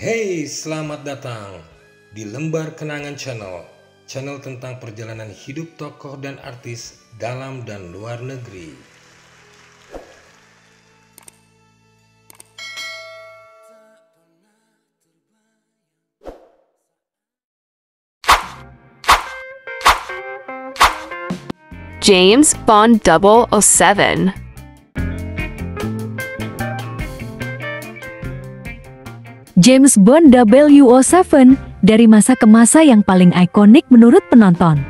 Hey, selamat datang di Lembar Kenangan Channel, channel tentang perjalanan hidup tokoh dan artis dalam dan luar negeri. James Bond 007. James Bond 007 dari masa ke masa yang paling ikonik menurut penonton.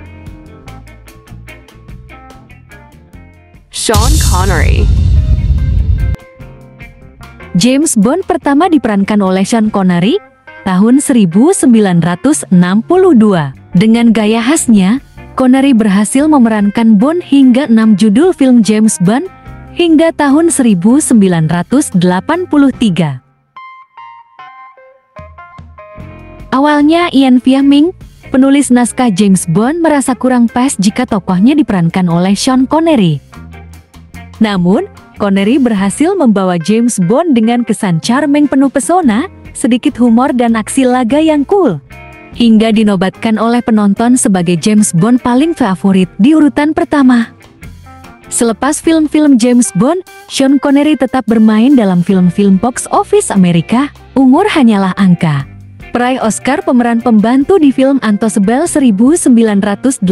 Sean Connery. James Bond pertama diperankan oleh Sean Connery tahun 1962. Dengan gaya khasnya, Connery berhasil memerankan Bond hingga 6 judul film James Bond hingga tahun 1983. Awalnya Ian Fleming, penulis naskah James Bond, merasa kurang pas jika tokohnya diperankan oleh Sean Connery. Namun, Connery berhasil membawa James Bond dengan kesan charming penuh pesona, sedikit humor dan aksi laga yang cool, hingga dinobatkan oleh penonton sebagai James Bond paling favorit di urutan pertama. Selepas film-film James Bond, Sean Connery tetap bermain dalam film-film box office Amerika. Umur hanyalah angka. Peraih Oscar pemeran pembantu di film Untouchable 1987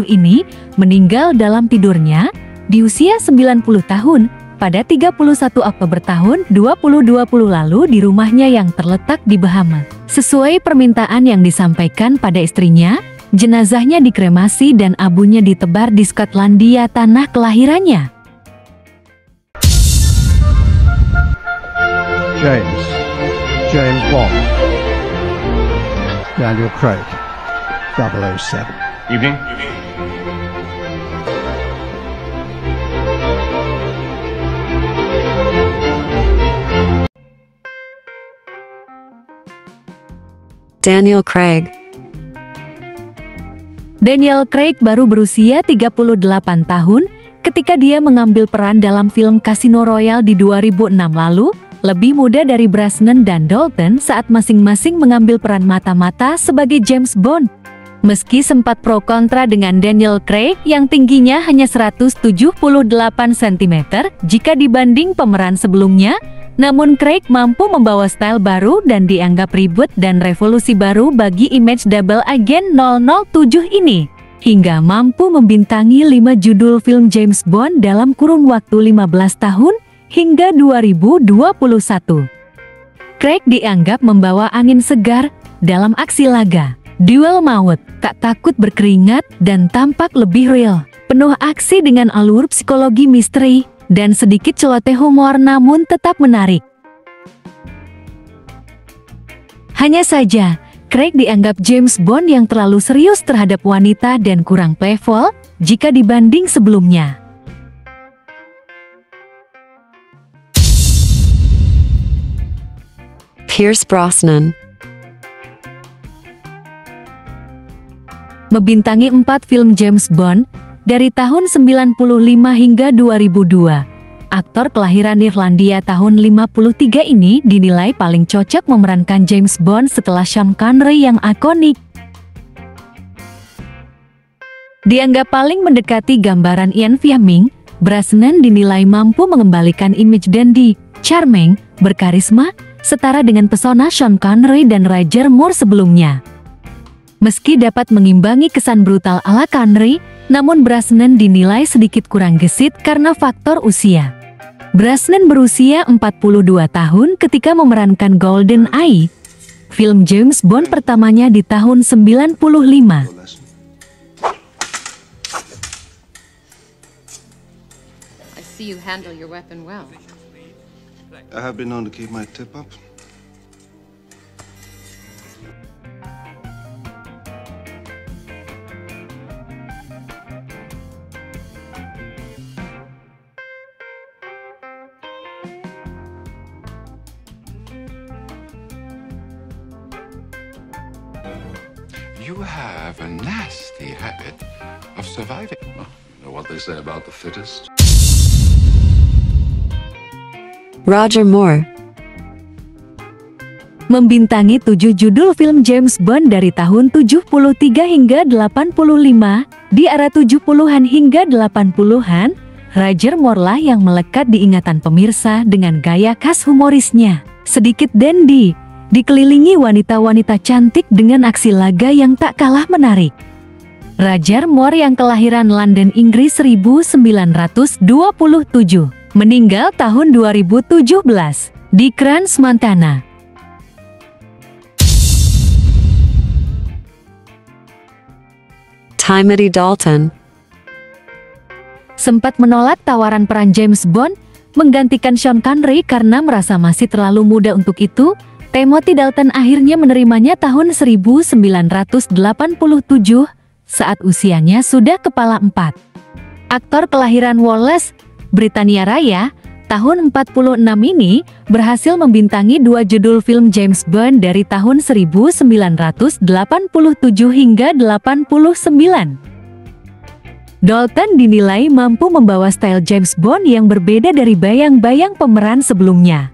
ini meninggal dalam tidurnya di usia 90 tahun pada 31 Oktober tahun 2020 lalu di rumahnya yang terletak di Bahamas. Sesuai permintaan yang disampaikan pada istrinya, jenazahnya dikremasi dan abunya ditebar di Skotlandia, tanah kelahirannya. James Bond. Daniel Craig, 007. Evening. Daniel Craig. Daniel Craig baru berusia 38 tahun ketika dia mengambil peran dalam film Casino Royale di 2006 lalu, lebih muda dari Brosnan dan Dalton saat masing-masing mengambil peran mata-mata sebagai James Bond. Meski sempat pro kontra dengan Daniel Craig yang tingginya hanya 178 cm jika dibanding pemeran sebelumnya, namun Craig mampu membawa style baru dan dianggap ribut dan revolusi baru bagi image double agent 007 ini, hingga mampu membintangi 5 judul film James Bond dalam kurun waktu 15 tahun hingga 2021. Craig dianggap membawa angin segar dalam aksi laga, duel maut, tak takut berkeringat dan tampak lebih real, penuh aksi dengan alur psikologi misteri dan sedikit celoteh humor namun tetap menarik. Hanya saja, Craig dianggap James Bond yang terlalu serius terhadap wanita dan kurang playful jika dibanding sebelumnya. Pierce Brosnan. Membintangi 4 film James Bond dari tahun 95 hingga 2002. Aktor kelahiran Irlandia tahun 53 ini dinilai paling cocok memerankan James Bond setelah Sean Connery yang ikonik. Dianggap paling mendekati gambaran Ian Fleming, Brosnan dinilai mampu mengembalikan image dandy, charming, berkarisma, setara dengan pesona Sean Connery dan Roger Moore sebelumnya. Meski dapat mengimbangi kesan brutal ala Connery, namun Brosnan dinilai sedikit kurang gesit karena faktor usia. Brosnan berusia 42 tahun ketika memerankan Golden Eye, film James Bond pertamanya di tahun 95. I see you handle your weapon well. I have been known to keep my tip up. You have a nasty habit of surviving. Oh, you know what they say about the fittest? Roger Moore. membintangi 7 judul film James Bond dari tahun 73 hingga 85. Di era 70-an hingga 80-an, Roger Moore lah yang melekat di ingatan pemirsa dengan gaya khas humorisnya. Sedikit dandy, dikelilingi wanita-wanita cantik dengan aksi laga yang tak kalah menarik. Roger Moore yang kelahiran London, Inggris 1927, meninggal tahun 2017 di Crans, Montana. Timothy Dalton sempat menolak tawaran peran James Bond menggantikan Sean Connery karena merasa masih terlalu muda untuk itu. Timothy Dalton akhirnya menerimanya tahun 1987 saat usianya sudah kepala 4. Aktor kelahiran Wallace, Britania Raya, tahun 46 ini berhasil membintangi 2 judul film James Bond dari tahun 1987 hingga 89. Dalton dinilai mampu membawa style James Bond yang berbeda dari bayang-bayang pemeran sebelumnya.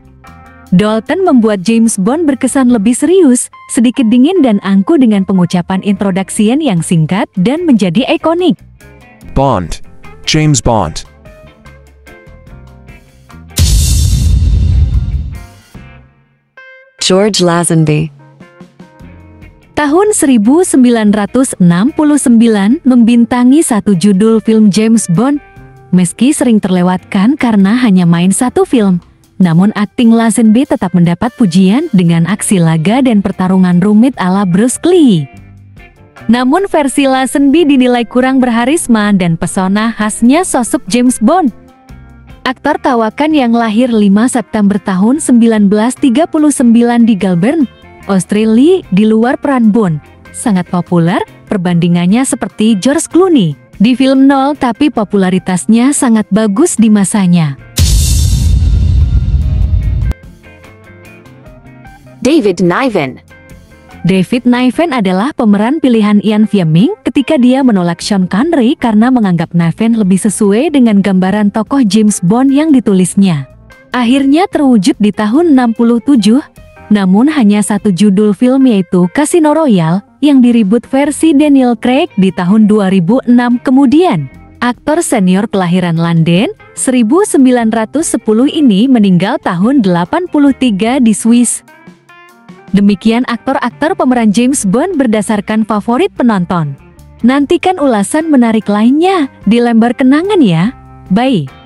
Dalton membuat James Bond berkesan lebih serius, sedikit dingin dan angkuh dengan pengucapan introduction yang singkat dan menjadi ikonik. Bond. James Bond. George Lazenby tahun 1969 membintangi 1 judul film James Bond. Meski sering terlewatkan karena hanya main 1 film, namun akting Lazenby tetap mendapat pujian dengan aksi laga dan pertarungan rumit ala Bruce Lee. Namun versi Lazenby dinilai kurang berharisma dan pesona khasnya sosok James Bond. Aktor kawakan yang lahir 5 September tahun 1939 di Melbourne, Australia, di luar peran Bond, sangat populer, perbandingannya seperti George Clooney. Di film nol tapi popularitasnya sangat bagus di masanya. David Niven adalah pemeran pilihan Ian Fleming ketika dia menolak Sean Connery karena menganggap Niven lebih sesuai dengan gambaran tokoh James Bond yang ditulisnya. Akhirnya terwujud di tahun 67, namun hanya 1 judul film yaitu Casino Royale yang direboot versi Daniel Craig di tahun 2006 kemudian. Aktor senior kelahiran London, 1910 ini meninggal tahun 83 di Swiss. Demikian aktor-aktor pemeran James Bond berdasarkan favorit penonton. Nantikan ulasan menarik lainnya di lembar kenangan ya. Bye.